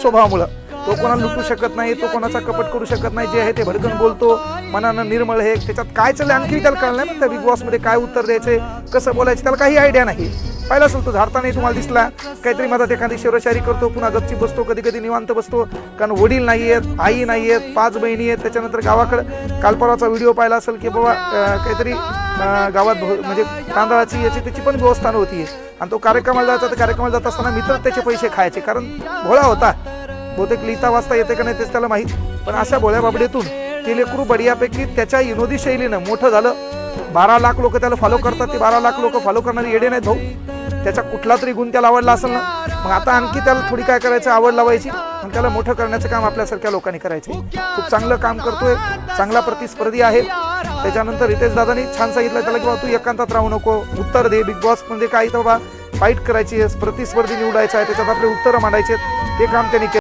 स्वभावामुळे तो कोणाला लुटू शकत नाही, तो कोणाचा कपट करू शकत नाही, जे आहे ते भडकन बोलतो, मनानं निर्मळ आहे. त्याच्यात काय चाललंय आणखी त्याला कळलं नाही. त्या बिग बॉस मध्ये काय उत्तर द्यायचे, कसं बोलायचं त्याला काही आयडिया नाही. पाहिला असेल तो झाडताना तुम्हाला दिसला, काहीतरी मधात एखादी शेरोशायरी करतो, पुन्हा गपची बसतो, कधी कधी निवांत बसतो, कारण वडील नाही आहेत, आई नाही आहेत, 5 बहिणी आहेत. त्याच्यानंतर गावाकडे काल परवाचा व्हिडिओ पाहिला असेल की बाबा काहीतरी गावात म्हणजे तांदळाची याची त्याची पण व्यवस्था नव्हती. आणि तो कार्यक्रमाला जायचा, तर कार्यक्रमाला जात असताना मित्र त्याचे पैसे खायचे, कारण भोळा होता. बहुतेक लिहिता वाचता येते का नाही तेच त्याला माहीत. पण अशा भोळ्या बाबडीतून ते लेकरू बढियापैकी त्याच्या विनोदी शैलीनं मोठं झालं. 12 लाख लोक त्याला फॉलो करतात. ते 12 लाख लोक फॉलो करणारे येडे नाहीत भाऊ. त्याचा कुठला तरी गुण त्याला आवडला असेल ना, मग आता आणखी त्याला थोडी काय करायचं, आवड लावायची आणि त्याला मोठं करण्याचं काम आपल्यासारख्या लोकांनी करायचं. खूप चांगलं काम करतोय, चांगला प्रतिस्पर्धी आहे. त्याच्यानंतर रितेश दादानी छान सांगितलं त्याला की बाबा तू एकांतात राहू नको, उत्तर दे. बिग बॉस म्हणजे काय तर बाबा फाईट करायची आहे, प्रतिस्पर्धी निवडायचा आहे, त्याच्यात आपले उत्तरं मांडायचे, ते काम त्यांनी केलं.